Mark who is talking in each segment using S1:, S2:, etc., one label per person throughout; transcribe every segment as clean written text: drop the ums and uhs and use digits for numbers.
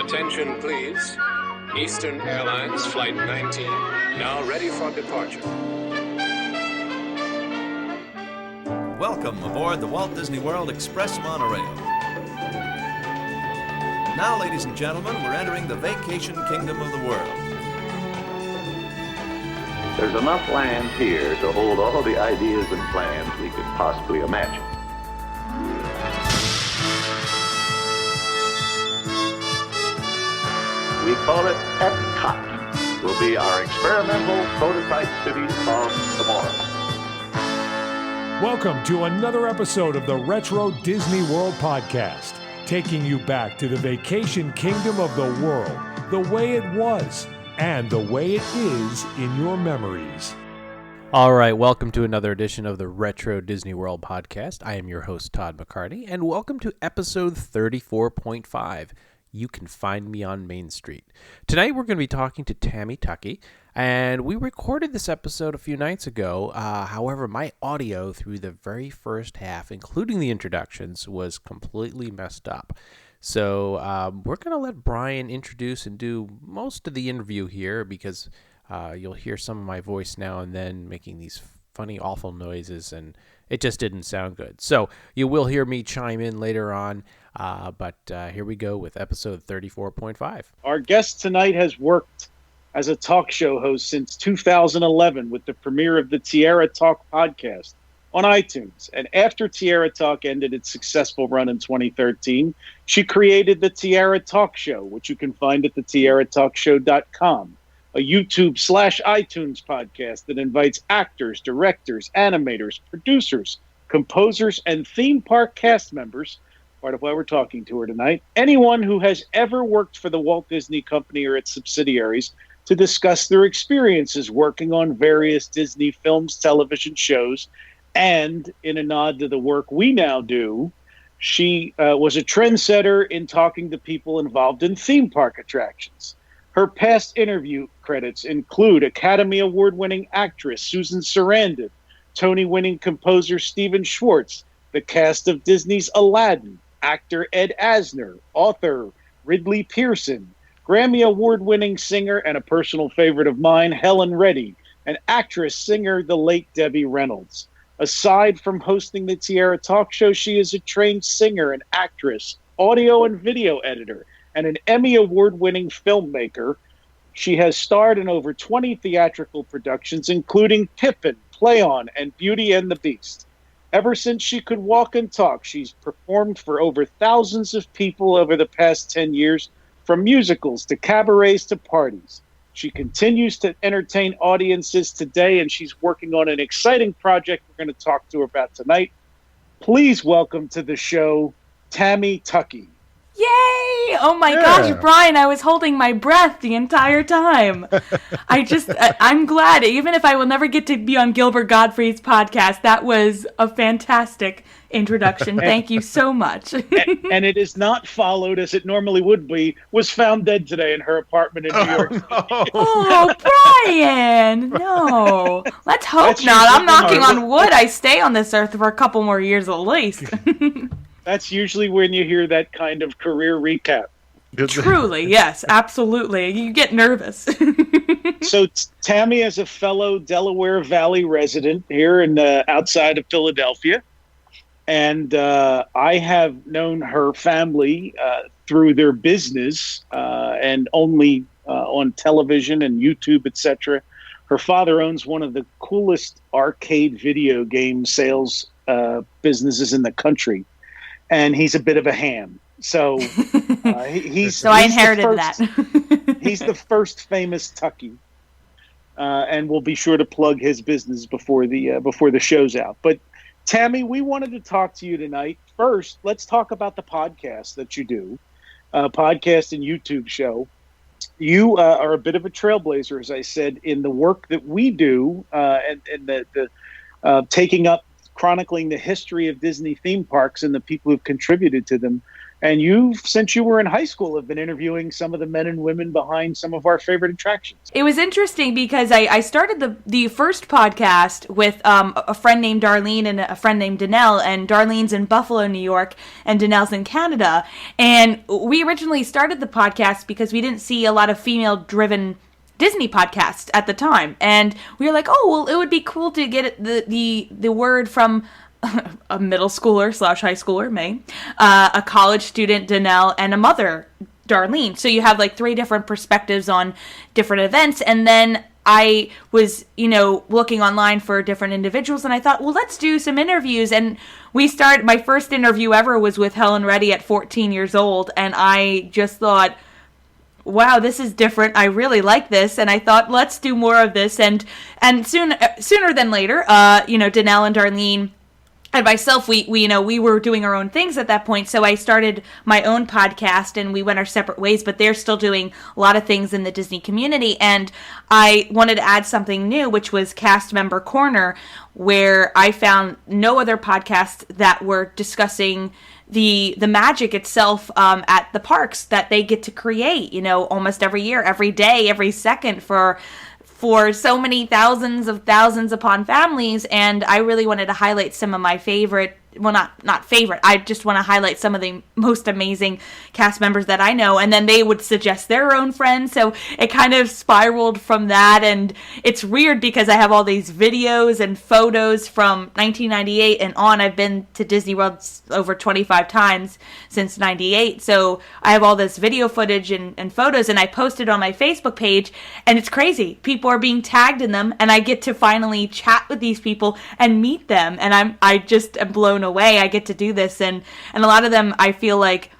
S1: Attention, please. Eastern Airlines Flight 19, now ready for departure.
S2: Welcome aboard the Walt Disney World Express Monorail. Now, ladies and gentlemen, we're entering the vacation kingdom of the world.
S3: There's enough land here to hold all the ideas and plans we could possibly imagine. We call it EPCOT. Will be our experimental prototype city of tomorrow.
S4: Welcome to another episode of the Retro Disney World podcast, taking you back to the vacation kingdom of the world, the way it was, and the way it is in your memories.
S5: All right, welcome to another edition of the Retro Disney World podcast. I am your host, Todd McCarty, and welcome to episode 34.5. You can find me on Main Street. Tonight we're going to be talking to Tammy Tuckey, and we recorded this episode a few nights ago. However, my audio through the very first half, including the introductions, was completely messed up. So we're going to let Brian introduce and do most of the interview here because you'll hear some of my voice now and then making these funny, awful noises, and it just didn't sound good. So you will hear me chime in later on, but here we go with episode 34.5.
S6: Our guest tonight has worked as a talk show host since 2011 with the premiere of the Tiara Talk podcast on iTunes. And after Tiara Talk ended its successful run in 2013, she created the Tiara Talk Show, which you can find at thetiaratalkshow.com, a YouTube/iTunes podcast that invites actors, directors, animators, producers, composers, and theme park cast members, part of why we're talking to her tonight, anyone who has ever worked for the Walt Disney Company or its subsidiaries, to discuss their experiences working on various Disney films, television shows, and in a nod to the work we now do, she was a trendsetter in talking to people involved in theme park attractions. Her past interview credits include Academy Award-winning actress Susan Sarandon, Tony-winning composer Stephen Schwartz, the cast of Disney's Aladdin, actor Ed Asner, author Ridley Pearson, Grammy Award-winning singer and a personal favorite of mine, Helen Reddy, and actress-singer the late Debbie Reynolds. Aside from hosting the Tiara Talk Show, she is a trained singer and actress, audio and video editor, and an Emmy Award-winning filmmaker. She has starred in over 20 theatrical productions, including Pippin, Play On, and Beauty and the Beast. Ever since she could walk and talk, she's performed for over thousands of people over the past 10 years, from musicals to cabarets to parties. She continues to entertain audiences today, and she's working on an exciting project we're going to talk to her about tonight. Please welcome to the show, Tammy Tuckey.
S7: Yay! Oh my gosh, Brian, I was holding my breath the entire time. I'm glad, even if I will never get to be on Gilbert Gottfried's podcast, that was a fantastic introduction. Thank you so much.
S6: And it is not followed, as it normally would be, was found dead today in her apartment in New York.
S2: No.
S7: Oh, Brian, no. Let's hope not. I'm knocking on wood. I stay on this earth for a couple more years at least.
S6: That's usually when you hear that kind of career recap.
S7: Truly, yes, absolutely. You get nervous.
S6: So Tammy is a fellow Delaware Valley resident here in outside of Philadelphia. And I have known her family through their business and only on television and YouTube, etc. Her father owns one of the coolest arcade video game sales businesses in the country. And he's a bit of a ham. So
S7: I inherited that.
S6: He's the first famous Tuckey. And we'll be sure to plug his business before the show's out. But Tammy, we wanted to talk to you tonight. First, let's talk about the podcast that you do, podcast and YouTube show. You are a bit of a trailblazer, as I said, in the work that we do, and the taking up chronicling the history of Disney theme parks and the people who've contributed to them. And you, since you were in high school, have been interviewing some of the men and women behind some of our favorite attractions.
S7: It was interesting because I started the first podcast with a friend named Darlene and a friend named Danelle, and Darlene's in Buffalo, New York, and Danelle's in Canada. And we originally started the podcast because we didn't see a lot of female-driven Disney podcasts at the time. And we were like, oh, well, it would be cool to get the word from a middle schooler / high schooler, May, a college student, Danelle, and a mother, Darlene. So you have like 3 different perspectives on different events. And then I was, looking online for different individuals, and I thought, well, let's do some interviews. And my first interview ever was with Helen Reddy at 14 years old. And I just thought, wow, this is different. I really like this. And I thought, let's do more of this. And sooner than later, Danelle and Darlene and myself, we were doing our own things at that point. So I started my own podcast, and we went our separate ways, but they're still doing a lot of things in the Disney community. And I wanted to add something new, which was Cast Member Corner, where I found no other podcasts that were discussing the magic itself at the parks that they get to create, almost every year, every day, every second for so many thousands upon families. And I really wanted to highlight some of my favorite, well, not favorite, I just want to highlight some of the most amazing cast members that I know. And then they would suggest their own friends. So it kind of spiraled from that. And it's weird because I have all these videos and photos from 1998 and on. I've been to Disney World over 25 times since 98. So I have all this video footage and photos, and I posted on my Facebook page, and it's crazy. People are being tagged in them, and I get to finally chat with these people and meet them. And I just am blown away. I get to do this, and a lot of them, I feel like,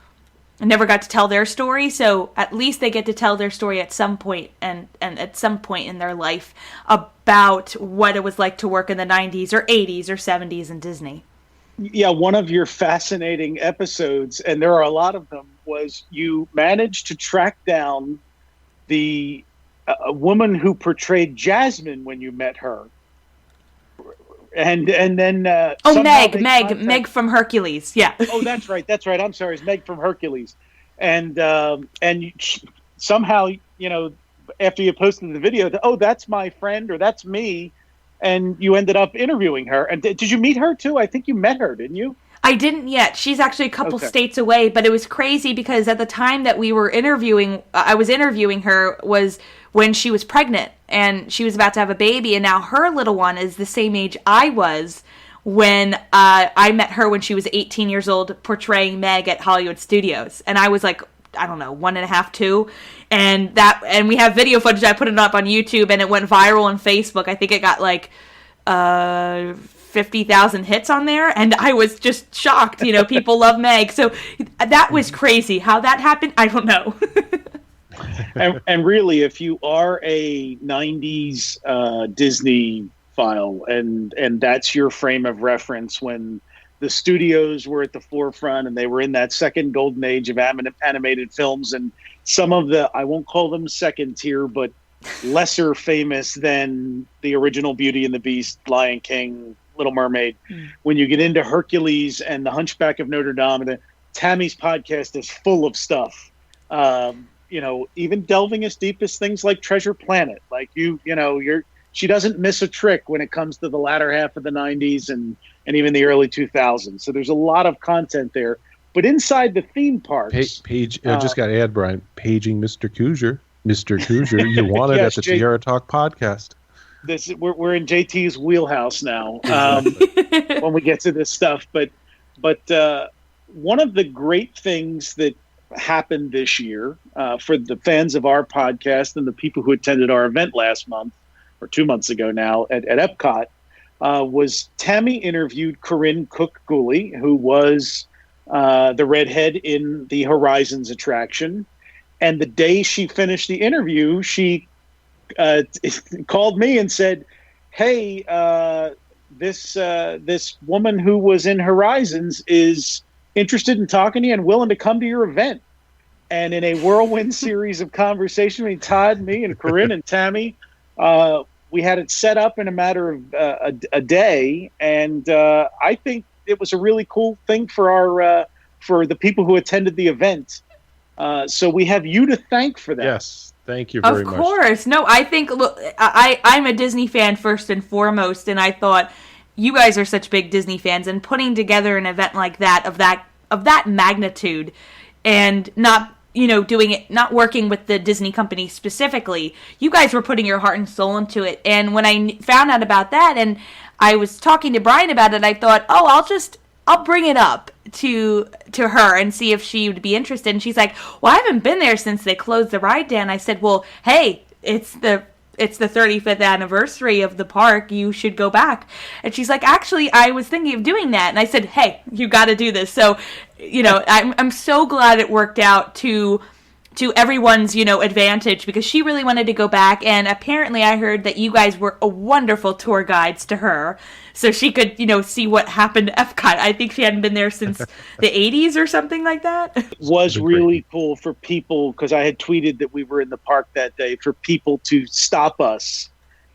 S7: I never got to tell their story, so at least they get to tell their story at some point, and at some point in their life about what it was like to work in the 90s or 80s or 70s in Disney.
S6: Yeah, one of your fascinating episodes, and there are a lot of them, was you managed to track down the woman who portrayed Jasmine when you met her. And then Meg
S7: from Hercules. Yeah.
S6: Oh, that's right. I'm sorry. It's Meg from Hercules. And somehow, after you posted the video, that's my friend, or that's me, and you ended up interviewing her. And did you meet her too? I think you met her, didn't you?
S7: I didn't yet. She's actually a couple states away, but it was crazy because at the time that we were I was interviewing her was when she was pregnant and she was about to have a baby, and now her little one is the same age I was when I met her when she was 18 years old portraying Meg at Hollywood Studios. And I was like, I don't know, 1.5, 2. And we have video footage. I put it up on YouTube and it went viral on Facebook. I think it got like 50,000 hits on there, and I was just shocked. People love Meg. So that was crazy. How that happened, I don't know.
S6: and really, if you are a 90s Disney file, and that's your frame of reference when the studios were at the forefront and they were in that second golden age of animated films, and some of the, I won't call them second tier, but lesser famous than the original Beauty and the Beast, Lion King, Little Mermaid. When you get into Hercules and the Hunchback of Notre Dame, Tammy's podcast is full of stuff. Even delving as deep as things like Treasure Planet. Like she doesn't miss a trick when it comes to the latter half of the 90s and even the early 2000s. So there's a lot of content there. But inside the theme parks,
S8: I just got to add, Brian, paging Mr. Cougar. Mr. Cougar, you wanted yes, at the Tiara Talk podcast.
S6: We're in JT's wheelhouse now when we get to this stuff. But one of the great things that happened this year for the fans of our podcast and the people who attended our event last month or 2 months ago now at EPCOT was Tammy interviewed Corine Cook Gulli, who was the redhead in the Horizons attraction. And the day she finished the interview, she called me and said, "Hey, this woman who was in Horizons is interested in talking to you and willing to come to your event." And in a whirlwind series of conversation between Todd, me, and Corine and Tammy, we had it set up in a matter of a day. And I think it was a really cool thing for for the people who attended the event. So we have you to thank for that.
S8: Yes, thank you very much.
S7: Of course. No, I think, look, I'm a Disney fan first and foremost, and I thought you guys are such big Disney fans, and putting together an event like that, of that magnitude, and not, doing it, not working with the Disney company specifically, you guys were putting your heart and soul into it. And when I found out about that, and I was talking to Brian about it, I thought, I'll bring it up to her and see if she would be interested. And she's like, well, I haven't been there since they closed the ride down. I said, well, hey, it's the 35th anniversary of the park. You should go back. And she's like, actually, I was thinking of doing that. And I said, hey, you got to do this. So, I'm so glad it worked out to everyone's, advantage, because she really wanted to go back. And apparently I heard that you guys were a wonderful tour guides to her, so she could, see what happened to EPCOT. I think she hadn't been there since the 80s or something like that.
S6: It was really cool for people, because I had tweeted that we were in the park that day, for people to stop us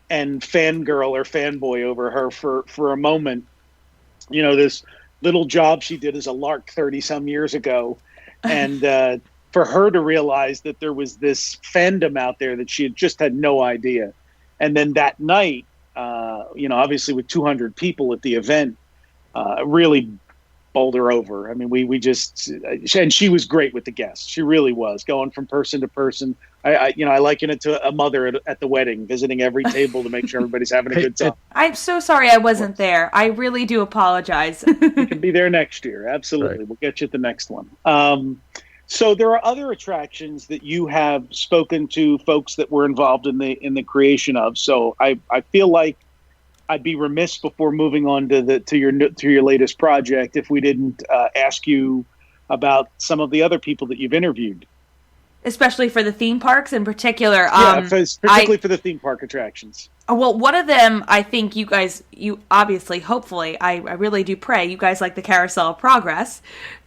S6: and fangirl or fanboy over her for a moment. This little job she did as a lark 30-some years ago. And for her to realize that there was this fandom out there that she just had no idea. And then that night, obviously with 200 people at the event, really bowled her over. I mean, we just, and she was great with the guests. She really was, going from person to person. I liken it to a mother at the wedding, visiting every table to make sure everybody's having a good time.
S7: I'm so sorry I wasn't there. I really do apologize.
S6: You can be there next year. Absolutely. Right. We'll get you at the next one. So there are other attractions that you have spoken to folks that were involved in the creation of. So I feel like I'd be remiss before moving on to your latest project if we didn't ask you about some of the other people that you've interviewed,
S7: especially for the theme parks in particular.
S6: Particularly for the theme park attractions.
S7: Well, one of them, I think you obviously, hopefully, I really do pray you guys like the Carousel of Progress.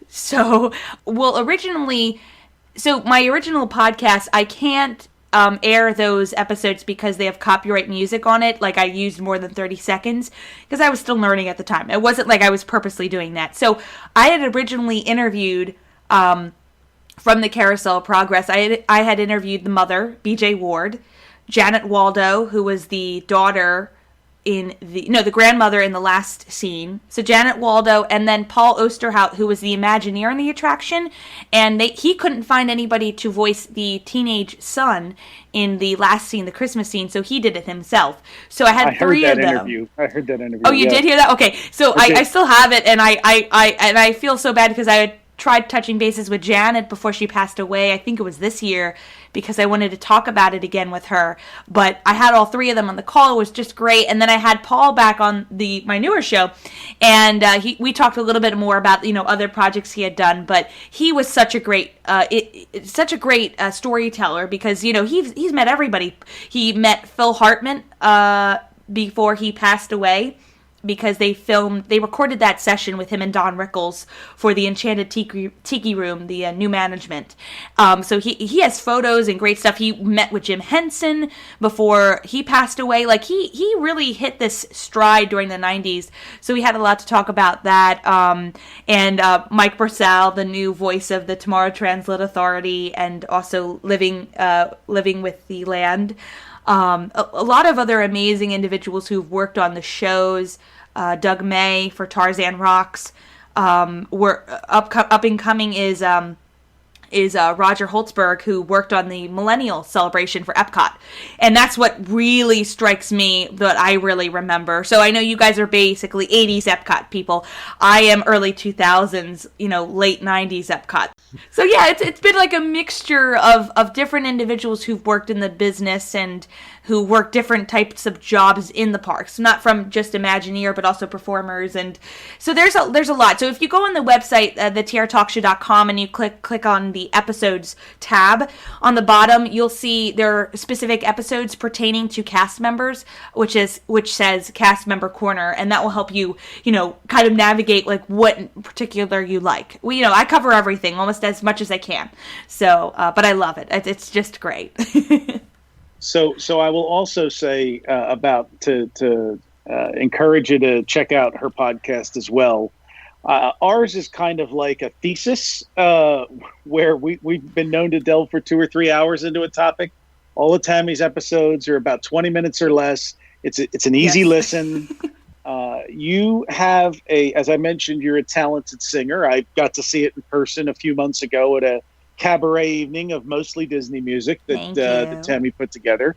S7: So, my original podcast, I can't air those episodes because they have copyright music on it. Like, I used more than 30 seconds because I was still learning at the time. It wasn't like I was purposely doing that. So I had originally interviewed, from the Carousel of Progress, I had interviewed the mother, BJ Ward, Janet Waldo, who was the daughter the grandmother in the last scene. So Janet Waldo, and then Paul Osterhout, who was the Imagineer in the attraction, and he couldn't find anybody to voice the teenage son in the last scene, the Christmas scene, so he did it himself. So I had three of them.
S6: I heard that interview.
S7: Oh, you did hear that? Okay, so I still have it, and I feel so bad because I had tried touching bases with Janet before she passed away. I think it was this year, because I wanted to talk about it again with her. But I had all three of them on the call. It was just great. And then I had Paul back on my newer show, and we talked a little bit more about other projects he had done. But he was such a great storyteller, because he's met everybody. He met Phil Hartman before he passed away, because they recorded that session with him and Don Rickles for the Enchanted Tiki Room, the new management. So he has photos and great stuff. He met with Jim Henson before he passed away. Like, he really hit this stride during the 90s. So we had a lot to talk about that. And Mike Bursell, the new voice of the Tomorrow Transit Authority, and also living with the land. A lot of other amazing individuals who've worked on the shows. Doug May for Tarzan Rocks. Up and coming is Roger Holtzberg, who worked on the Millennial Celebration for EPCOT. And that's what really strikes me, that I really remember. So I know you guys are basically 80s EPCOT people. I am early 2000s, late 90s EPCOT. So yeah, it's been like a mixture of different individuals who've worked in the business and who work different types of jobs in the parks, not from just Imagineer, but also performers. And so there's a lot. So if you go on the website, thetiaratalkshow.com, and you click on the episodes tab, on the bottom, you'll see there are specific episodes pertaining to cast members, which says cast member corner. And that will help you, kind of navigate like what in particular you like. I cover everything almost as much as I can. So, but I love it. It's just great.
S6: So I will also say to encourage you to check out her podcast as well. Ours is kind of like a thesis where we've been known to delve for 2 or 3 hours into a topic. All of Tammy's episodes are about 20 minutes or less. It's an easy listen. You have as I mentioned, you're a talented singer. I got to see it in person a few months ago at a cabaret evening of mostly Disney music that Tammy put together.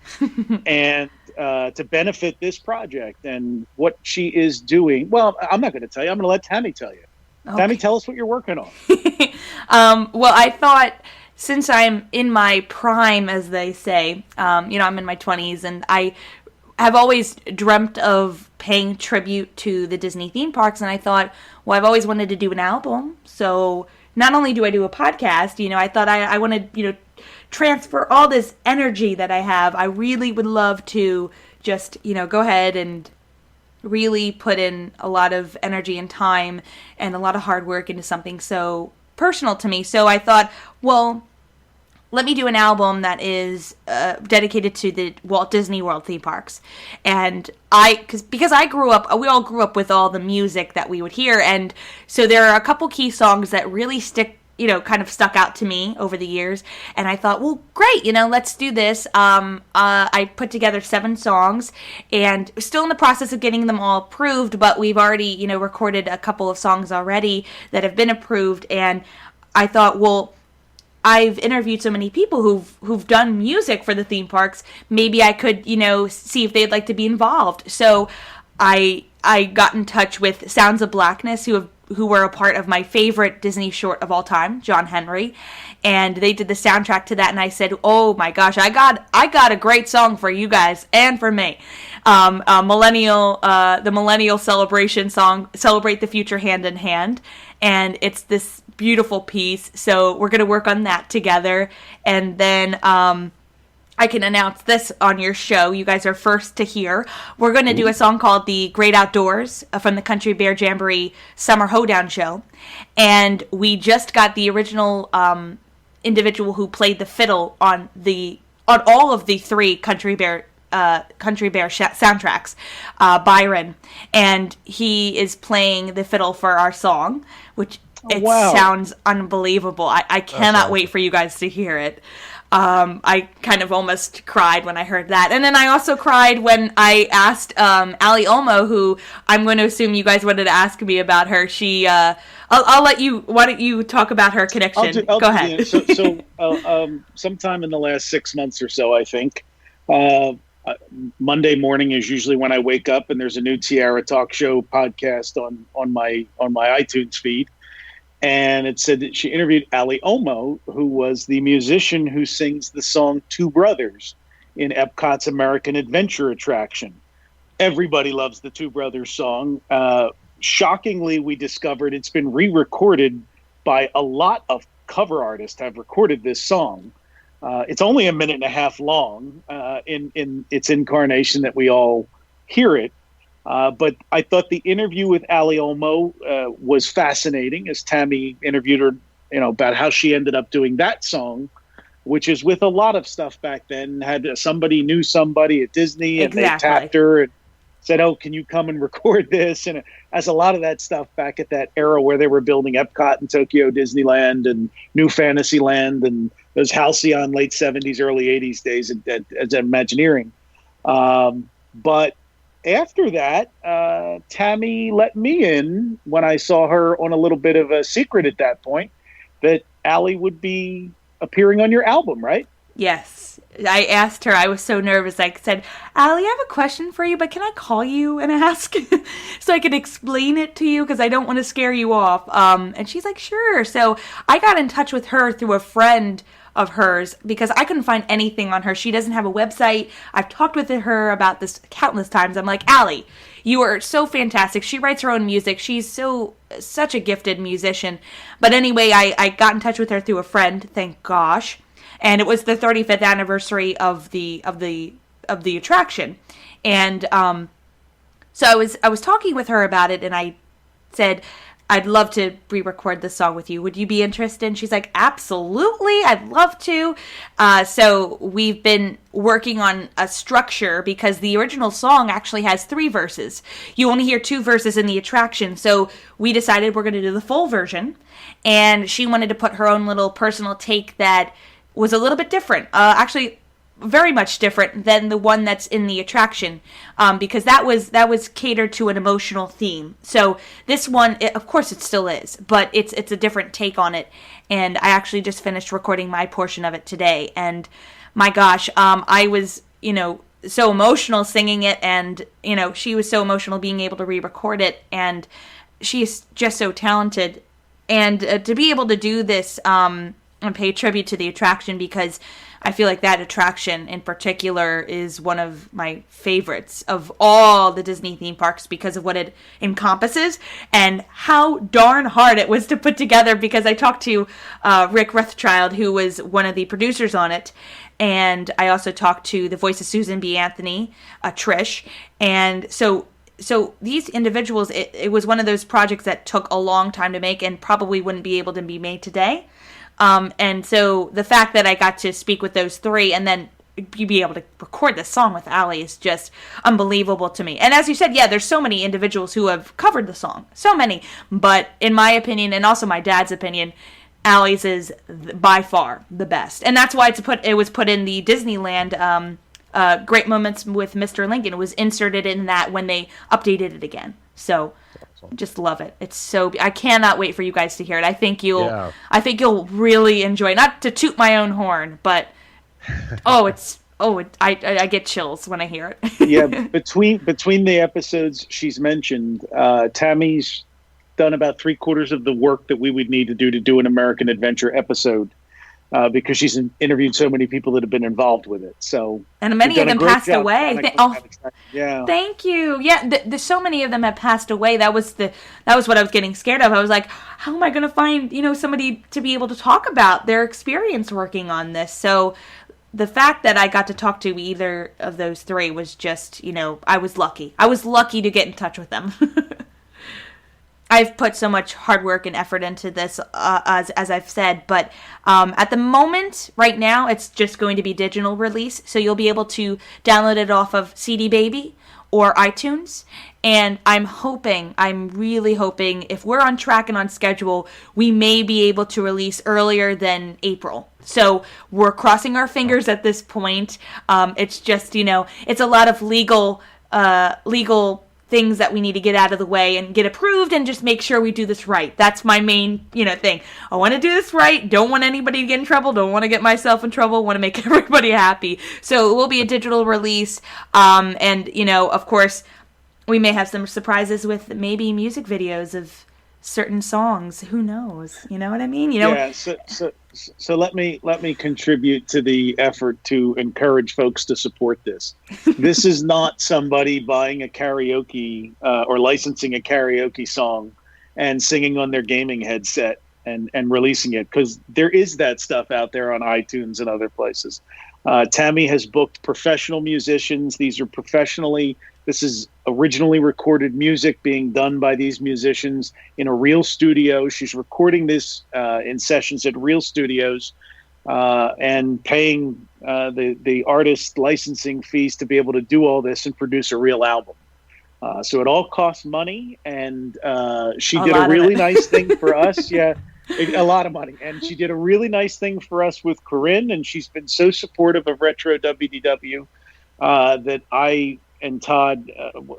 S6: And to benefit this project and what she is doing. Well, I'm not going to tell you. I'm going to let Tammy tell you. Okay. Tammy, tell us what you're working on.
S7: Well, I thought since I'm in my prime, as they say, I'm in my 20s, and I have always dreamt of paying tribute to the Disney theme parks, and I thought, well, I've always wanted to do an album, so not only do I do a podcast, I thought I wanted, transfer all this energy that I have. I really would love to just, go ahead and really put in a lot of energy and time and a lot of hard work into something so personal to me. So I thought, well, let me do an album that is dedicated to the Walt Disney World theme parks. And because we all grew up with all the music that we would hear. And so there are a couple key songs that really kind of stuck out to me over the years. And I thought, well, great, let's do this. I put together 7 songs and still in the process of getting them all approved, but we've already, recorded a couple of songs already that have been approved. And I thought, well, I've interviewed so many people who've done music for the theme parks. Maybe I could, see if they'd like to be involved. So I got in touch with Sounds of Blackness, who were a part of my favorite Disney short of all time, John Henry, and they did the soundtrack to that. And I said, "Oh my gosh, I got a great song for you guys and for me, the millennial celebration song, Celebrate the Future Hand in Hand," and it's this beautiful piece. So we're gonna work on that together, and then I can announce this on your show. You guys are first to hear. We're going to do a song called The Great Outdoors from the Country Bear Jamboree Summer Hoedown Show. And we just got the original individual who played the fiddle on all of the 3 Country Bear soundtracks, Byron. And he is playing the fiddle for our song, which sounds unbelievable. I cannot wait for you guys to hear it. I kind of almost cried when I heard that. And then I also cried when I asked Ali Olmo, who I'm going to assume you guys wanted to ask me about her. She, I'll let you, why don't you talk about her connection? Go ahead.
S6: So sometime in the last 6 months or so, I think, Monday morning is usually when I wake up and there's a new Tiara Talk Show podcast on my iTunes feed. And it said that she interviewed Ali Olmo, who was the musician who sings the song Two Brothers in Epcot's American Adventure attraction. Everybody loves the Two Brothers song. Shockingly, we discovered it's been re-recorded by a lot of cover artists have recorded this song. It's only 1.5 minutes long in its incarnation that we all hear it. But I thought the interview with Ali Olmo was fascinating, as Tammy interviewed her, about how she ended up doing that song, which is with a lot of stuff back then. Had somebody knew somebody at Disney, and they tapped her and said, "Oh, can you come and record this?" And it has a lot of that stuff back at that era where they were building Epcot and Tokyo Disneyland and New Fantasyland and those halcyon late 70s, early 80s days at Imagineering. But after that, Tammy let me in when I saw her on a little bit of a secret at that point that Ali would be appearing on your album, right?
S7: Yes. I asked her, I was so nervous. I said, Ali, I have a question for you, but can I call you and ask so I can explain it to you? Because I don't want to scare you off. And she's like, sure. So I got in touch with her through a friend of hers because I couldn't find anything on her. She doesn't have a website. I've talked with her about this countless times. I'm like, Ali, you are so fantastic. She writes her own music. She's such a gifted musician. But anyway, I got in touch with her through a friend, thank gosh. And it was the 35th anniversary of the attraction. And so I was talking with her about it, and I said, I'd love to re-record this song with you. Would you be interested? And she's like, absolutely, I'd love to. So we've been working on a structure because the original song actually has 3 verses. You only hear 2 verses in the attraction. So we decided we're going to do the full version. And she wanted to put her own little personal take that was a little bit different. Actually, very much different than the one that's in the attraction, because that was catered to an emotional theme. So this one, of course it still is, but it's a different take on it. And I actually just finished recording my portion of it today, and my gosh, I was, so emotional singing it, and, she was so emotional being able to re-record it, and she's just so talented. And to be able to do this, and pay tribute to the attraction, because I feel like that attraction in particular is one of my favorites of all the Disney theme parks because of what it encompasses and how darn hard it was to put together, because I talked to Rick Rothschild, who was one of the producers on it, and I also talked to the voice of Susan B. Anthony, Trish, and so these individuals, it was one of those projects that took a long time to make and probably wouldn't be able to be made today. And so the fact that I got to speak with those 3 and then be able to record this song with Ali is just unbelievable to me. And as you said, yeah, there's so many individuals who have covered the song. So many. But in my opinion, and also my dad's opinion, Ali's is by far the best. And that's why it was put in the Disneyland Great Moments with Mr. Lincoln. It was inserted in that when they updated it again. So just love it. It's so. I cannot wait for you guys to hear it. I think you'll really enjoy it. Not to toot my own horn, but I get chills when I hear it.
S6: Yeah, between the episodes she's mentioned, Tammy's done about 3/4 of the work that we would need to do an American Adventure episode. Because she's interviewed so many people that have been involved with it. So, and many of them passed away.
S7: Yeah. Thank you. Yeah, so many of them have passed away. That was what I was getting scared of. I was like, how am I going to find somebody to be able to talk about their experience working on this? So, the fact that I got to talk to either of those 3 was just I was lucky. I was lucky to get in touch with them. I've put so much hard work and effort into this, as I've said, but at the moment, right now, it's just going to be digital release, so you'll be able to download it off of CD Baby or iTunes, and I'm really hoping, if we're on track and on schedule, we may be able to release earlier than April. So we're crossing our fingers at this point. It's just, it's a lot of legal things that we need to get out of the way and get approved and just make sure we do this right. That's my main, thing. I want to do this right. Don't want anybody to get in trouble. Don't want to get myself in trouble. Want to make everybody happy. So it will be a digital release. And, of course, we may have some surprises with maybe music videos of certain songs. Who knows? You know what I mean?
S6: Yeah. So let me contribute to the effort to encourage folks to support this. This is not somebody buying a karaoke or licensing a karaoke song and singing on their gaming headset and releasing it, because there is that stuff out there on iTunes and other places. Tammy has booked professional musicians. This is originally recorded music being done by these musicians in a real studio. She's recording this in sessions at real studios and paying the artist licensing fees to be able to do all this and produce a real album. So it all costs money, and she did a really nice thing for us. Yeah, a lot of money. And she did a really nice thing for us with Corine, and she's been so supportive of Retro WDW that I and Todd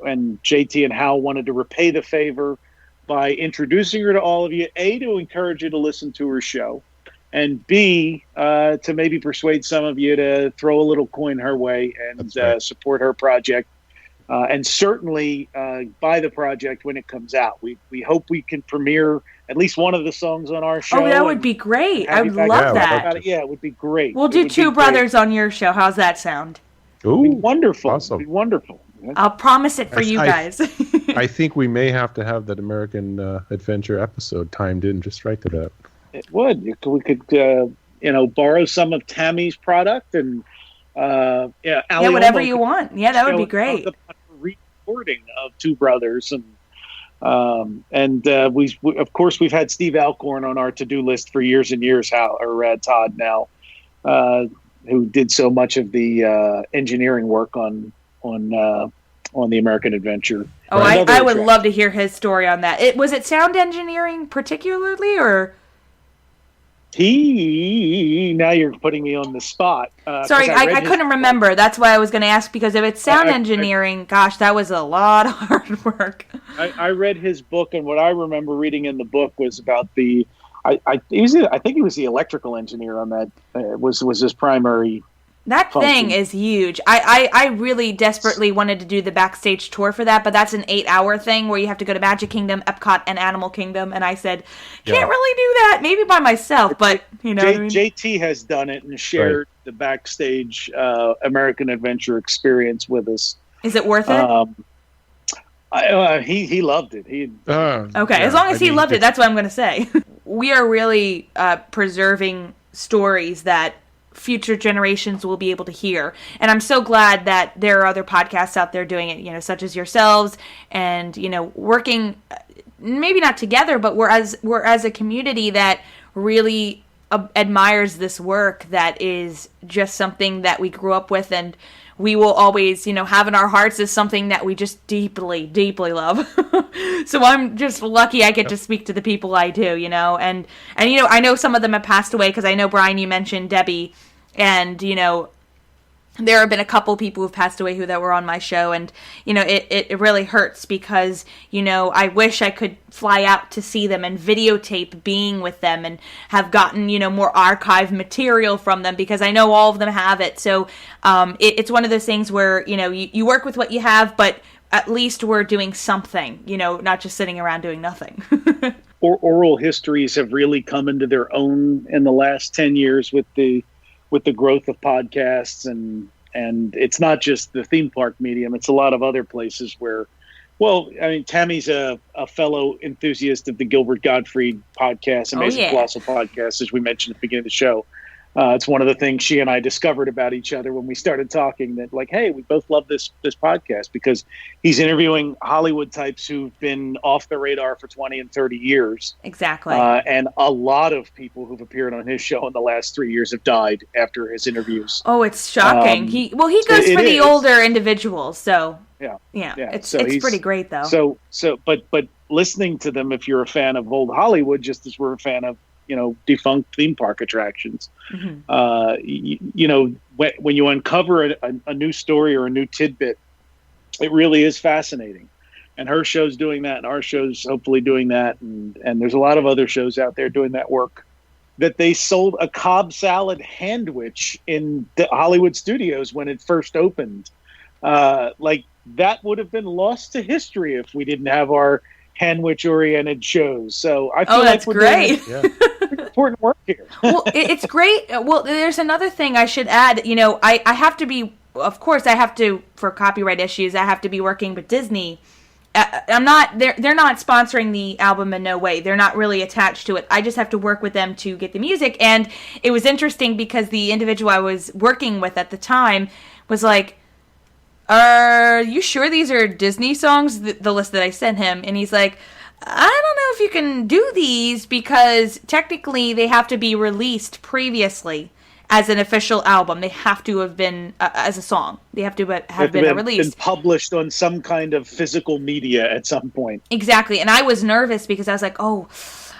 S6: and JT and Hal wanted to repay the favor by introducing her to all of you, A, to encourage you to listen to her show, and B, to maybe persuade some of you to throw a little coin her way and support her project. And certainly buy the project when it comes out. We hope we can premiere at least one of the songs on our show.
S7: Oh, that would be great. I would love that.
S6: Yeah, it would be great.
S7: We'll do Two Brothers on your show. How's that sound?
S8: Ooh,
S6: it'd be wonderful.
S8: Awesome.
S6: It'd be wonderful.
S7: I'll promise it for you guys.
S8: I think we may have to have that American Adventure episode timed in just right to that.
S6: It would. We could, borrow some of Tammy's product and Ali
S7: whatever
S6: Olmo
S7: you want. Yeah, that would be great.
S6: The recording of Two Brothers, and And we of course, we've had Steve Alcorn on our to-do list for years and years, Todd now, who did so much of the engineering work on the American Adventure.
S7: Oh, I would love to hear his story on that. Was it sound engineering particularly, or?
S6: Now you're putting me on the spot.
S7: Sorry, I couldn't remember. That's why I was going to ask, because if it's sound engineering, gosh, that was a lot of hard work.
S6: I read his book, and what I remember reading in the book was about I think he was the electrical engineer on that. Was his primary.
S7: That
S6: function.
S7: Thing is huge. I really desperately wanted to do the backstage tour for that, but that's an 8-hour thing where you have to go to Magic Kingdom, Epcot, and Animal Kingdom, and I said, can't really do that, maybe by myself, but you know what I mean?
S6: JT has done it and shared the backstage American Adventure experience with us.
S7: Is it worth it?
S6: He loved it.
S7: Okay, as long as he loved it, that's what I'm going to say. We are really preserving stories that future generations will be able to hear, and I'm so glad that there are other podcasts out there doing it, you know, such as yourselves, and you know, working maybe not together, but we're as a community that really admires this work that is just something that we grew up with, and we will always, you know, have in our hearts as something that we just deeply, deeply love. So I'm just lucky I get to speak to the people I do, you know, and you know, I know some of them have passed away, because I know, Brian, you mentioned Debbie, and you know, there have been a couple people who've passed away that were on my show, and you know, it really hurts, because you know, I wish I could fly out to see them and videotape being with them and have gotten, you know, more archive material from them, because I know all of them have it. So it's one of those things where, you know, you work with what you have, but at least we're doing something, you know, not just sitting around doing nothing.
S6: Oral histories have really come into their own in the last 10 years with the growth of podcasts, and it's not just the theme park medium, it's a lot of other places where, well, I mean, Tammy's a fellow enthusiast of the Gilbert Gottfried podcast, Amazing Colossal podcast, as we mentioned at the beginning of the show. It's one of the things she and I discovered about each other when we started talking, that like, hey, we both love this podcast, because he's interviewing Hollywood types who've been off the radar for 20 and 30 years.
S7: Exactly.
S6: And a lot of people who've appeared on his show in the last 3 years have died after his interviews.
S7: Oh, it's shocking. He goes for the older individuals, so yeah. It's pretty great though. But listening to them, if you're a fan of old Hollywood, just as we're a fan of, you know, defunct theme park attractions. Mm-hmm. You know, when you uncover a new story or a new tidbit, it really is fascinating. And her show's doing that, and our show's hopefully doing that, and there's a lot of other shows out there doing that work. That they sold a Cobb salad handwich in the Hollywood studios when it first opened. Like, that would have been lost to history if we didn't have our handwich-oriented shows. So I feel that's great.
S6: Important work here.
S7: Well, it's great. Well, there's another thing I should add. You know, I have to be, of course, I have to, for copyright issues, I have to be working with Disney. I'm not, they're not sponsoring the album in no way. They're not really attached to it. I just have to work with them to get the music. And it was interesting because the individual I was working with at the time was like, are you sure these are Disney songs? The list that I sent him. And he's like, I don't know if you can do these because technically they have to be released previously as an official album. They have to have been as a song. They have to have been released.
S6: Been published on some kind of physical media at some point.
S7: Exactly. And I was nervous because I was like, oh,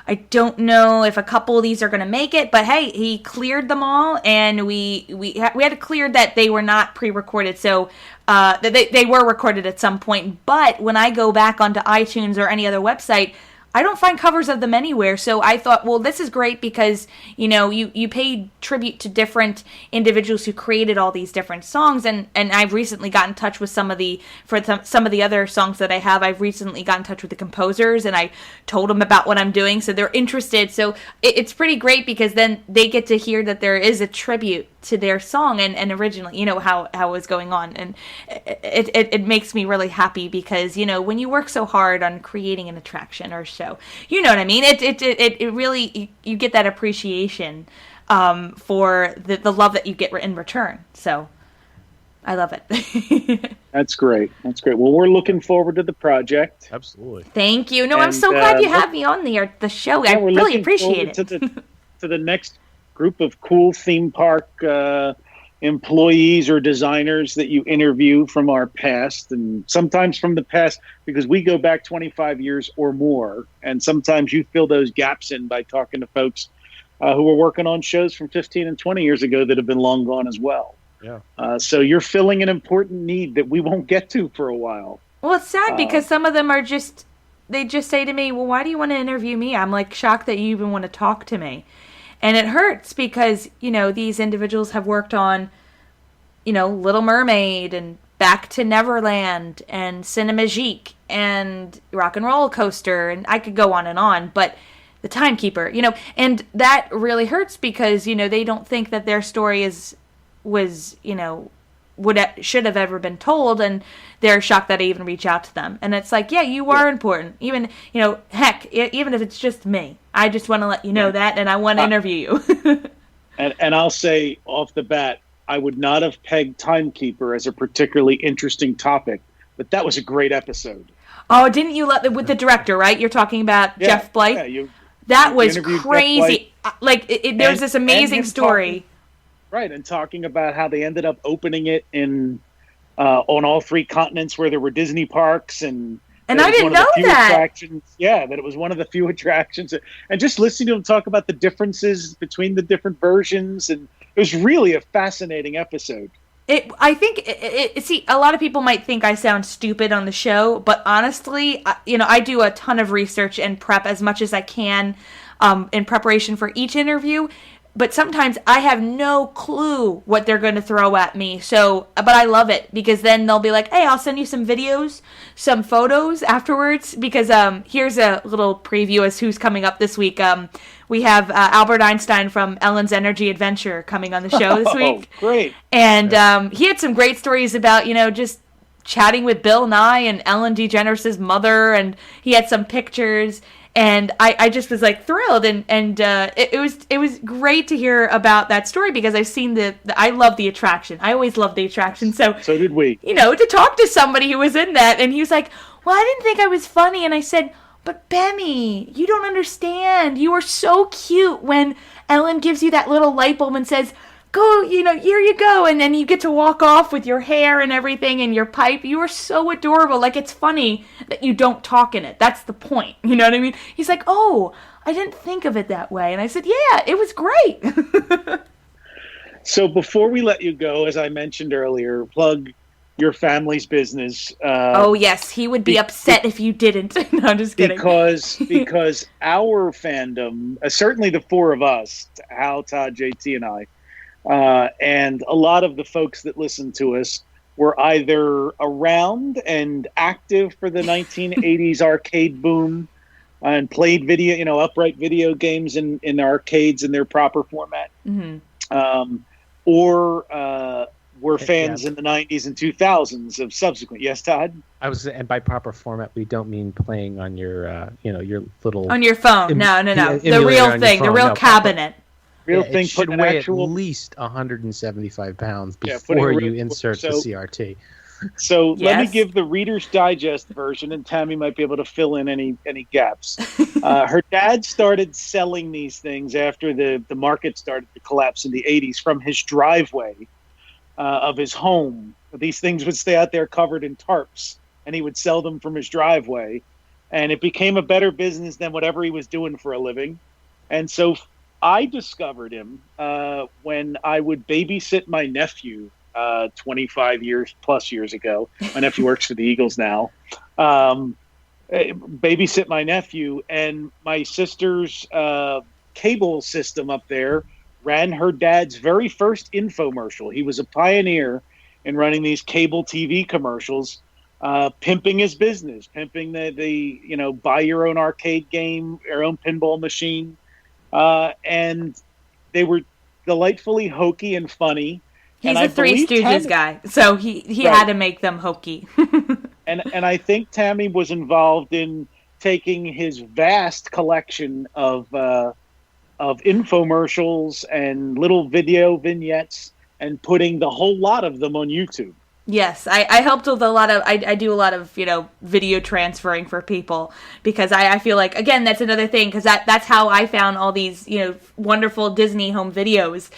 S7: I don't know if a couple of these are going to make it. But hey, he cleared them all. And we had to clear that they were not pre-recorded. So they were recorded at some point. But when I go back onto iTunes or any other website, I don't find covers of them anywhere. So I thought, well, this is great because, you know, you paid tribute to different individuals who created all these different songs. And I've recently got in touch with some of the other songs that I have. I've recently got in touch with the composers and I told them about what I'm doing. So they're interested. So it's pretty great because then they get to hear that there is a tribute to their song and originally, you know, how it was going on. And it makes me really happy because, you know, when you work so hard on creating an attraction or a show, you know what I mean? It really, you get that appreciation for the love that you get in return. So I love it.
S6: That's great. That's great. Well, we're looking forward to the project.
S8: Absolutely.
S7: Thank you. No, I'm so glad you had me on the show. I really appreciate it.
S6: To the next group of cool theme park employees or designers that you interview from our past, and sometimes from the past, because we go back 25 years or more, and sometimes you fill those gaps in by talking to folks who were working on shows from 15 and 20 years ago that have been long gone as well.
S8: Yeah.
S6: So you're filling an important need that we won't get to for a while.
S7: Well, it's sad because some of them are they just say to me, well, why do you want to interview me? I'm like shocked that you even want to talk to me. And it hurts because, these individuals have worked on, Little Mermaid and Back to Neverland and Cinemagique and Rock and Roller Coaster, and I could go on, but The Timekeeper, and that really hurts because, they don't think that their story should have ever been told, and they're shocked that I even reach out to them. And it's like, yeah, you are important. Even, heck, even if it's just me, I just want to let you know that, and I want to interview you.
S6: and I'll say off the bat, I would not have pegged Timekeeper as a particularly interesting topic, but that was a great episode.
S7: Oh, didn't you with the director, right? You're talking about Jeff Blight?
S6: Yeah,
S7: that was crazy. Like, there's this amazing story.
S6: Right, and talking about how they ended up opening it on all 3 continents where there were Disney parks, and
S7: I didn't know that.
S6: Attractions. Yeah, that it was one of the few attractions, and just listening to them talk about the differences between the different versions, and it was really a fascinating episode.
S7: I think see, a lot of people might think I sound stupid on the show, but honestly, I do a ton of research and prep as much as I can in preparation for each interview. But sometimes I have no clue what they're going to throw at me. But I love it because then they'll be like, hey, I'll send you some videos, some photos afterwards. Because here's a little preview as who's coming up this week. We have Albert Einstein from Ellen's Energy Adventure coming on the show this week.
S6: Oh, great.
S7: And he had some great stories about, just chatting with Bill Nye and Ellen DeGeneres' mother. And he had some pictures. And I just was like thrilled, and it was great to hear about that story because I've seen I love the attraction. I always love the attraction. So
S6: did we.
S7: To talk to somebody who was in that, and he was like, "Well, I didn't think I was funny," and I said, "But Bemmy, you don't understand. You are so cute when Ellen gives you that little light bulb and says, go, here you go. And then you get to walk off with your hair and everything and your pipe. You are so adorable. Like, it's funny that you don't talk in it. That's the point. You know what I mean? He's like, oh, I didn't think of it that way. And I said, yeah, it was great.
S6: So before we let you go, as I mentioned earlier, plug your family's business.
S7: Oh, yes. He would be upset if you didn't. No, I'm just kidding.
S6: Because our fandom, certainly the 4 of us, Hal, Todd, JT, and I, and a lot of the folks that listen to us were either around and active for the 1980s arcade boom and played video, upright video games in arcades in their proper format. Mm-hmm. Or were fans in the 90s and 2000s of subsequent. Yes, Todd?
S9: And by proper format, we don't mean playing on your, your little...
S7: On your phone. No. The real thing, the real cabinet.
S9: Real thing, it should weigh at least 175 pounds before you insert the CRT.
S6: So let me give the Reader's Digest version, and Tammy might be able to fill in any gaps. Her dad started selling these things after the market started to collapse in the 80s from his driveway of his home. These things would stay out there covered in tarps, and he would sell them from his driveway. And it became a better business than whatever he was doing for a living. And so I discovered him when I would babysit my nephew 25 years ago. My nephew works for the Eagles now. Babysit my nephew, and my sister's cable system up there ran her dad's very first infomercial. He was a pioneer in running these cable TV commercials, pimping his business, pimping the buy your own arcade game, your own pinball machine. And they were delightfully hokey and funny.
S7: He's a Three Stooges guy, so he had to make them hokey.
S6: and I think Tammy was involved in taking his vast collection of infomercials and little video vignettes and putting the whole lot of them on YouTube.
S7: Yes, I helped with a lot of, I do a lot of, video transferring for people, because I feel like, again, that's another thing, because that's how I found all these, wonderful Disney home videos,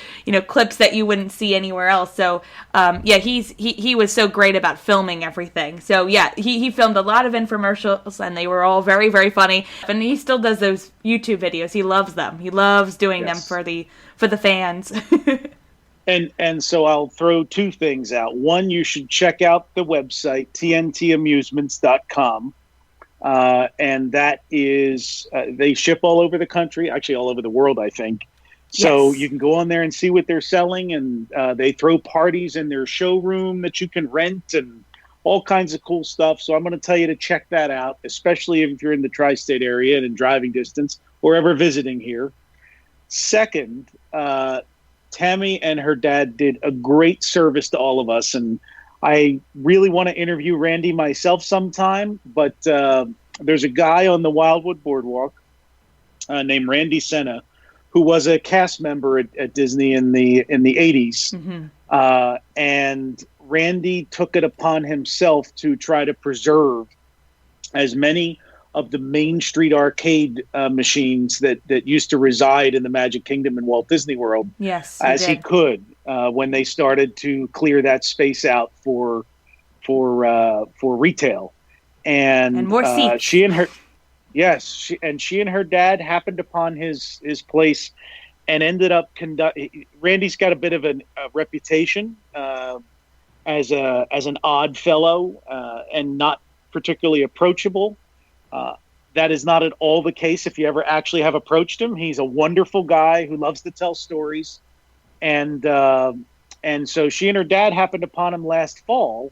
S7: clips that you wouldn't see anywhere else. So, he was so great about filming everything. So, yeah, he filmed a lot of infomercials, and they were all very, very funny. And he still does those YouTube videos. He loves them. He loves doing them for the fans.
S6: And so I'll throw two things out. One, you should check out the website, tntamusements.com. And that is, they ship all over the country, actually all over the world, I think. So you can go on there and see what they're selling. And they throw parties in their showroom that you can rent and all kinds of cool stuff. So I'm going to tell you to check that out, especially if you're in the tri-state area and in driving distance or ever visiting here. Second, Tammy and her dad did a great service to all of us, and I really want to interview Randy myself sometime, but there's a guy on the Wildwood Boardwalk named Randy Senna, who was a cast member at Disney in the 80s. And Randy took it upon himself to try to preserve as many of the Main Street arcade machines that used to reside in the Magic Kingdom in Walt Disney World, as he could when they started to clear that space out for retail, and
S7: more seats.
S6: She and her dad happened upon his place and ended up Randy's got a bit of a reputation as an odd fellow and not particularly approachable. That is not at all the case if you ever actually have approached him. He's a wonderful guy who loves to tell stories. And so she and her dad happened upon him last fall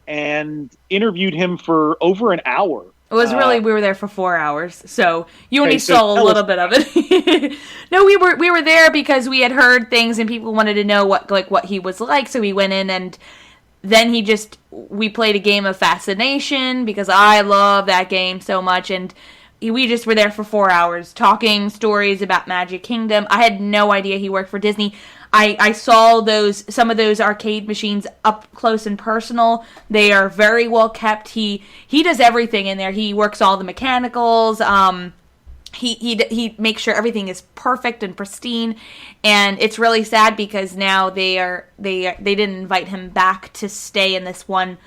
S6: and interviewed him for over an hour.
S7: It was really, we were there for 4 hours, so you only saw a little bit of it. No, we were there because we had heard things and people wanted to know what he was like, so we went in and then we played a game of Fascination because I love that game so much, and we just were there for 4 hours talking stories about Magic Kingdom. I had no idea he worked for Disney. I saw some of those arcade machines up close and personal. They are very well kept. He does everything in there. He works all the mechanicals. He makes sure everything is perfect and pristine, and it's really sad because now they didn't invite him back to stay in this one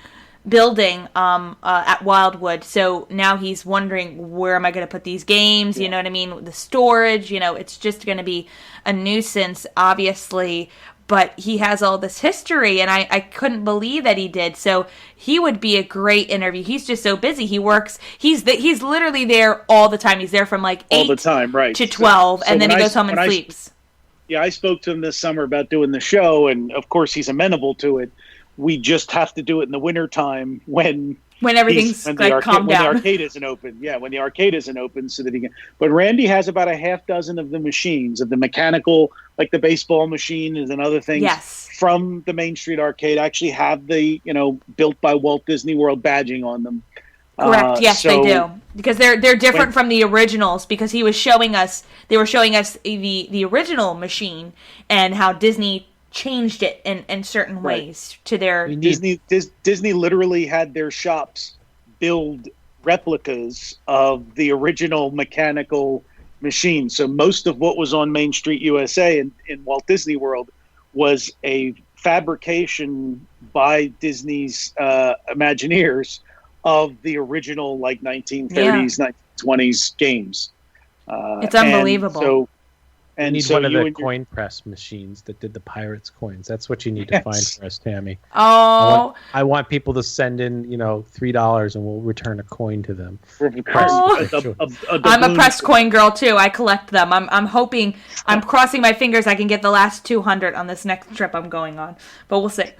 S7: building at Wildwood. So now he's wondering, where am I going to put these games? You know what I mean? The storage, it's just going to be a nuisance, obviously. But he has all this history, and I couldn't believe that he did. So he would be a great interview. He's just so busy. He works. He's literally there all the time. He's there from like 8
S6: all the time, right,
S7: to 12, and then he goes home and sleeps.
S6: I spoke to him this summer about doing the show, and of course he's amenable to it. We just have to do it in the wintertime when
S7: everything's calmed down.
S6: When the arcade isn't open. Yeah, when the arcade isn't open so that he can. But Randy has about a half dozen of the machines, of the mechanical, like the baseball machine and other things from the Main Street arcade actually have the, built by Walt Disney World badging on them.
S7: Correct. Yes, they do. Because they're different from the originals, because they were showing us the original machine and how Disney changed it in certain ways to their
S6: Disney literally had their shops build replicas of the original mechanical machine. So most of what was on Main Street USA in Walt Disney World was a fabrication by Disney's Imagineers of the original 1930s, 1920s games.
S7: It's unbelievable.
S9: And you need one of the coin press machines that did the Pirates coins. That's what you need to find for us, Tammy.
S7: Oh,
S9: I want people to send in, $3, and we'll return a coin to them.
S7: I'm a pressed coin girl too. I collect them. I'm hoping. I'm crossing my fingers I can get the last 200 on this next trip I'm going on, but we'll see.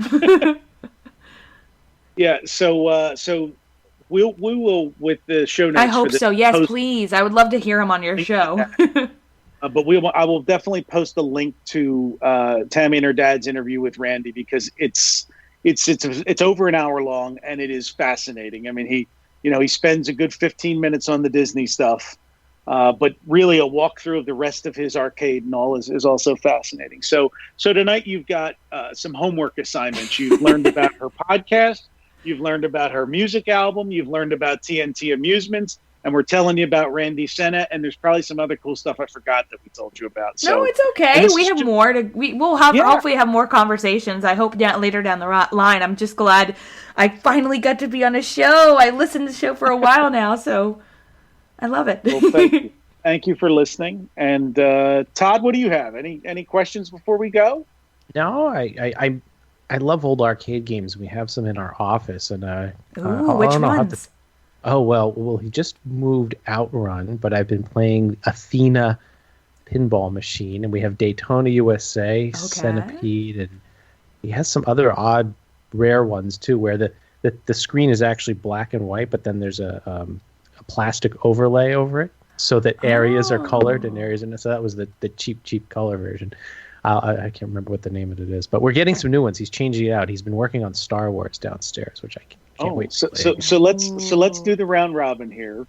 S6: Yeah. So we will with the show notes.
S7: I hope so. Yes, please. I would love to hear him on your show.
S6: But I will definitely post a link to Tammy and her dad's interview with Randy, because it's over an hour long and it is fascinating. I mean, he spends a good 15 minutes on the Disney stuff, But really, a walkthrough of the rest of his arcade and all is also fascinating. So tonight you've got some homework assignments. You've learned about her podcast. You've learned about her music album. You've learned about TNT Amusements. And we're telling you about Randy Senna. And there's probably some other cool stuff I forgot that we told you about. So,
S7: no, it's okay. We have more to. We'll have hopefully have more conversations. I hope later down the line. I'm just glad I finally got to be on a show. I listened to the show for a while now, so I love it.
S6: Well, thank you. Thank you for listening. And Todd, what do you have? Any questions before we go?
S9: No, I love old arcade games. We have some in our office, and
S7: which ones?
S9: Well, he just moved Outrun, but I've been playing Athena Pinball Machine, and we have Daytona USA, Centipede, and he has some other odd, rare ones too, where the screen is actually black and white, but then there's a plastic overlay over it, so that areas are colored and areas, and so that was the cheap color version. I can't remember what the name of it is, but we're getting some new ones. He's changing it out. He's been working on Star Wars downstairs, which I can't wait to play.
S6: So let's do the round robin here.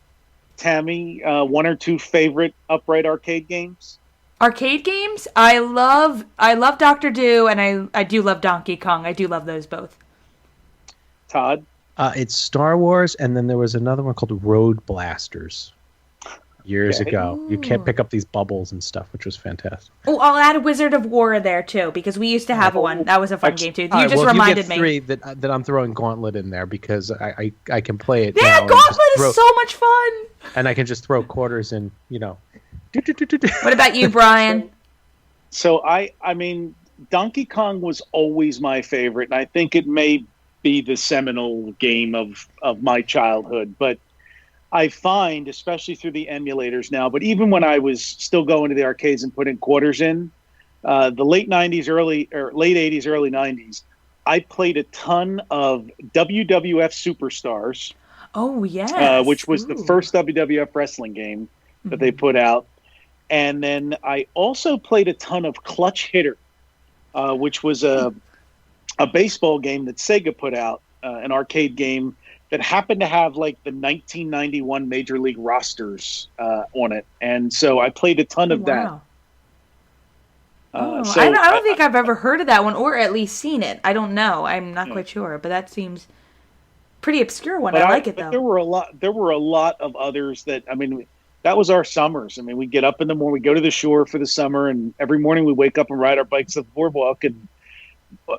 S6: Tammy, one or two favorite upright arcade games?
S7: Arcade games? I love Dr. Do, and I do love Donkey Kong. I do love those both.
S6: Todd?
S9: It's Star Wars, and then there was another one called Road Blasters. Years ago. You can't pick up these bubbles and stuff, which was fantastic.
S7: Oh, I'll add Wizard of War there too, because we used to have one. That was a fun game too. You just reminded me.
S9: Three that I'm throwing Gauntlet in there because I can play it.
S7: Yeah, Gauntlet is so much fun.
S9: And I can just throw quarters in,
S7: What about you, Brian?
S6: So I mean, Donkey Kong was always my favorite, and I think it may be the seminal game of my childhood, but I find, especially through the emulators now, but even when I was still going to the arcades and putting quarters in, the late 90s, late 80s, early 90s, I played a ton of WWF Superstars.
S7: Oh, yes.
S6: Which was the first WWF wrestling game that they put out. And then I also played a ton of Clutch Hitter, which was a baseball game that Sega put out, an arcade game that happened to have like the 1991 Major League rosters on it. And so I played a ton of that.
S7: I don't think I've ever heard of that one, or at least seen it. I don't know. I'm not quite sure, but that seems pretty obscure one. I like it though.
S6: There were a lot of others that, I mean, that was our summers. I mean, we'd get up in the morning, we'd go to the shore for the summer, and every morning we wake up and ride our bikes up the boardwalk, and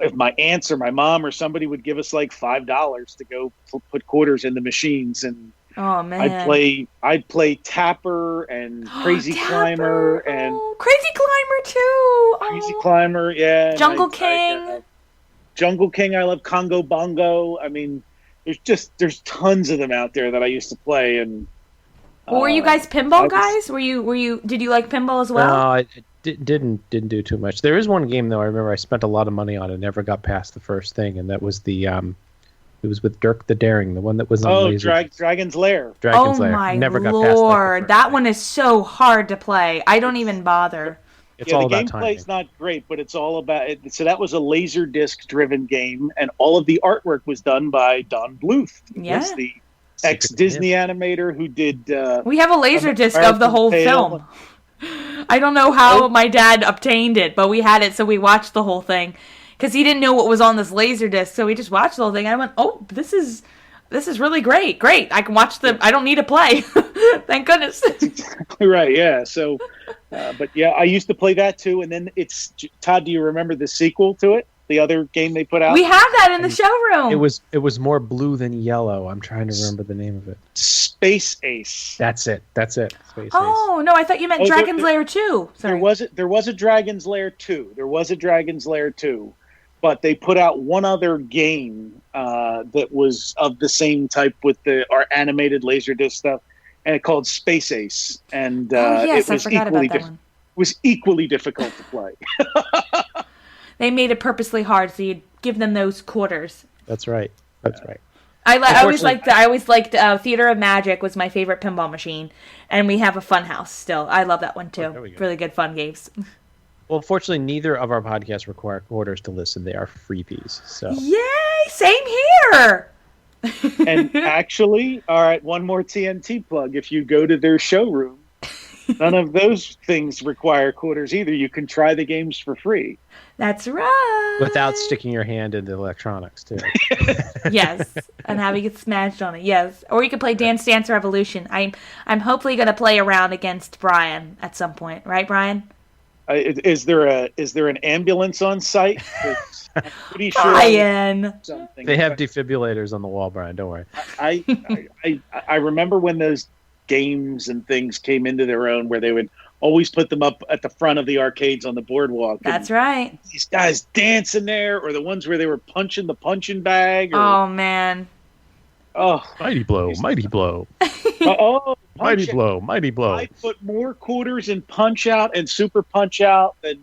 S6: if my aunts or my mom or somebody would give us like $5 to go put quarters in the machines, and
S7: oh man,
S6: I'd play Tapper and Crazy Climber and
S7: Crazy Climber too.
S6: Crazy Climber, yeah.
S7: Jungle King.
S6: Jungle King. I love Congo Bongo. I mean, there's tons of them out there that I used to play. And
S7: were you guys pinball guys? Did you like pinball as well?
S9: No, I didn't do too much. There is one game though. I remember I spent a lot of money on it. Never got past the first thing, and that was the it was with Dirk the Daring, the one that was on
S6: Dragon's Lair.
S9: Dragon's Lair.
S7: My
S9: Never got
S7: Lord,
S9: past
S7: that one is so hard to play. I don't even bother.
S9: It's all about
S6: timing. The gameplay's not great, but it's all about it. So that was a laser disc driven game, and all of the artwork was done by Don Bluth.
S7: Yeah.
S6: The ex-Disney animator who did...
S7: we have a laser disc of the whole film. I don't know how my dad obtained it, but we had it, so we watched the whole thing. Because he didn't know what was on this laser disc, so we just watched the whole thing. I went, oh, this is really great. Great. I can watch I don't need to play. Thank goodness.
S6: That's exactly right, yeah. So, but yeah, I used to play that too. And then Todd, do you remember the sequel to it? The other game they put out?
S7: We have that in the showroom.
S9: It was more blue than yellow. I'm trying to remember the name of it.
S6: Space Ace.
S9: That's it. Space Ace.
S7: Oh, no, I thought you meant Dragon's Lair 2. Sorry.
S6: There was a Dragon's Lair 2. But they put out one other game that was of the same type with our animated Laserdisc stuff, and it called Space Ace. And
S7: yes, I forgot about that one.
S6: It was equally difficult to play.
S7: They made it purposely hard, so you'd give them those quarters.
S9: That's right.
S7: I always liked Theater of Magic was my favorite pinball machine, and we have a Funhouse still. I love that one too. Really good fun games.
S9: Well, fortunately, neither of our podcasts require quarters to listen. They are freebies. So
S7: yay! Same here.
S6: And actually, all right, one more TNT plug. If you go to their showroom, None of those things require quarters either. You can try the games for free.
S7: That's right.
S9: Without sticking your hand into electronics, too.
S7: Yes, and having it smashed on it. Yes, or you could play Dance Dance Revolution. I'm hopefully going to play around against Brian at some point, right, Brian?
S6: Is there an ambulance on site? I'm pretty sure
S7: Brian.
S9: They have defibrillators on the wall, Brian. Don't worry.
S6: I remember when those games and things came into their own, where they would always put them up at the front of the arcades on the boardwalk.
S7: That's right.
S6: These guys dancing there, or the ones where they were punching the punching bag. Or,
S7: oh man!
S6: Oh,
S8: mighty blow, mighty blow.
S6: Mighty
S8: blow, mighty blow.
S6: I put more quarters in Punch Out and Super Punch Out than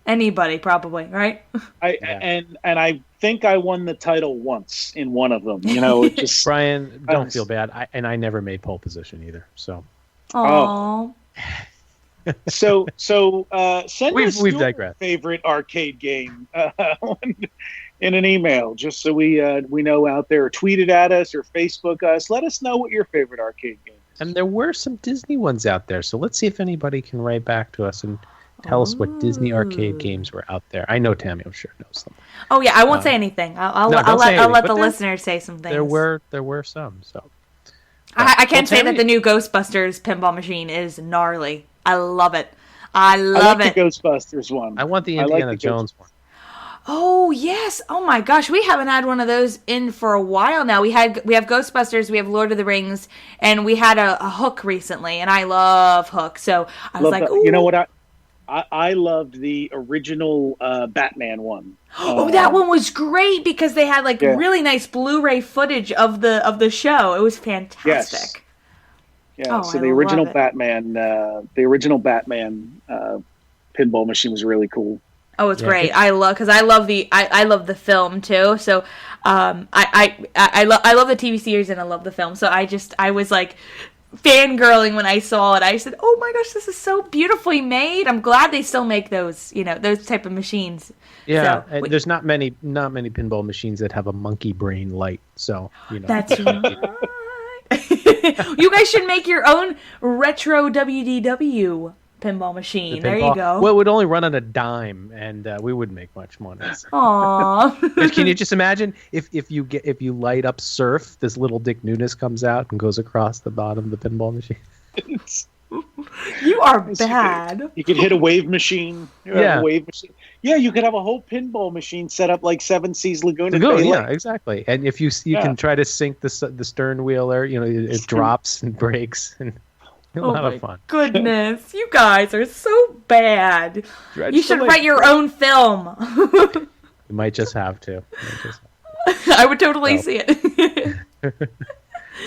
S7: anybody, probably, right?
S6: And I think I won the title once in one of them. You know, it just
S9: Brian, don't feel bad. I never made pole position either. So,
S7: oh.
S6: So send us your
S9: digressed.
S6: favorite arcade game in an email, just so we know out there. Or tweet it at us or Facebook us. Let us know what your favorite arcade game is.
S9: And there were some Disney ones out there, so let's see if anybody can write back to us and tell us what Disney arcade games were out there. I know Tammy, I'm sure, knows them.
S7: Oh yeah, I won't say anything. I'll let the listeners say some things.
S9: There were some. So
S7: I can say that the new Ghostbusters pinball machine is gnarly. I love it. I love it.
S6: The Ghostbusters one.
S9: I want the Indiana Jones one.
S7: Oh yes! Oh my gosh, we haven't had one of those in for a while now. We have Ghostbusters, we have Lord of the Rings, and we had a Hook recently, and I love Hook. So I was like, ooh.
S6: You know what? I loved the original Batman one.
S7: That one was great because they had really nice Blu-ray footage of the show. It was fantastic.
S6: Yes. Yeah. So the original Batman, pinball machine was really cool.
S7: Oh, it's great. I love the film too. So, I love the TV series and I love the film. So I was like fangirling when I saw it. I said, "Oh my gosh, this is so beautifully made." I'm glad they still make those, those type of machines.
S9: Yeah, so, there's not many pinball machines that have a monkey brain light. So,
S7: That's right. You guys should make your own retro WDW pinball machine. There you go.
S9: Well, it would only run on a dime, and we wouldn't make much money.
S7: Aww.
S9: But can you just imagine if you light up Surf, this little Dick Nunes comes out and goes across the bottom of the pinball machine?
S7: You are bad.
S6: You could hit a wave machine. Yeah, you could have a whole pinball machine set up like Seven Seas Lagoon.
S9: Yeah, exactly. And if you can try to sink the stern wheeler, it drops and breaks and. A lot of fun.
S7: Goodness, you guys are so bad. You should write your own film.
S9: You might just have to.
S7: I would totally see it.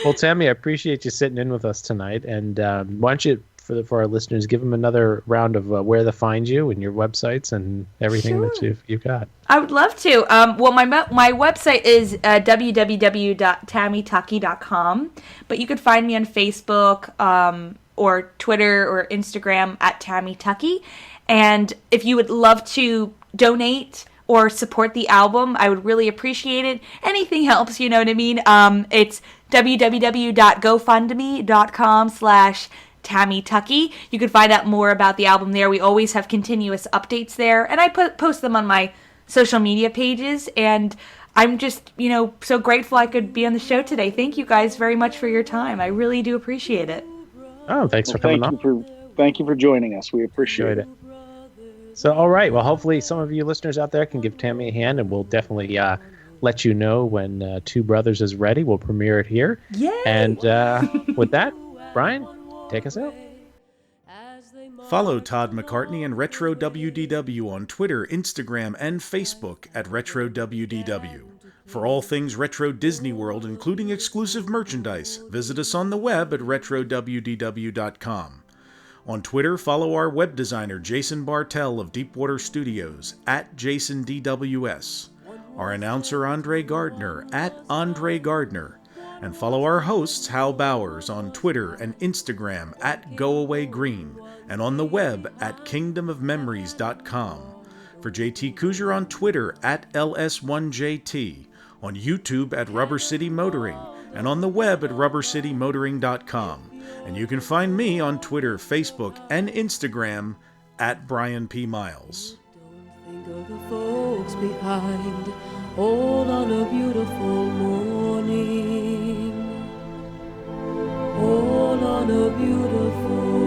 S9: Well, Tammy, I appreciate you sitting in with us tonight. And why don't you, for our listeners, give them another round of where to find you and your websites and everything that you've got.
S7: I would love to. Well, my website is www.tammytuckey.com, but you could find me on Facebook or Twitter or Instagram at Tammy Tuckey. And if you would love to donate or support the album, I would really appreciate it. Anything helps, you know what I mean? It's www.gofundme.com/Tammy Tuckey. You can find out more about the album there. We always have continuous updates there, and I post them on my social media pages, and I'm just, so grateful I could be on the show today. Thank you guys very much for your time. I really do appreciate it.
S9: Oh, thanks for coming on.
S6: Thank you for joining us. We appreciate it.
S9: So, all right. Well, hopefully some of you listeners out there can give Tammy a hand, and we'll definitely let you know when Two Brothers is ready. We'll premiere it here.
S7: Yay!
S9: And with that, Brian, take us out.
S2: Follow Todd McCartney and Retro WDW on Twitter, Instagram, and Facebook at Retro WDW. For all things Retro Disney World, including exclusive merchandise, visit us on the web at RetroWDW.com. On Twitter, follow our web designer Jason Bartell of Deepwater Studios at JasonDWS, our announcer Andre Gardner at Andre Gardner, and follow our hosts Hal Bowers on Twitter and Instagram at GoAwayGreen, and on the web at KingdomofMemories.com. For JT Cougar on Twitter at LS1JT, on YouTube at Rubber City Motoring, and on the web at RubberCityMotoring.com. And you can find me on Twitter, Facebook, and Instagram at Brian P. Miles.
S10: Don't think of the folks behind, all on a beautiful morning, all on a beautiful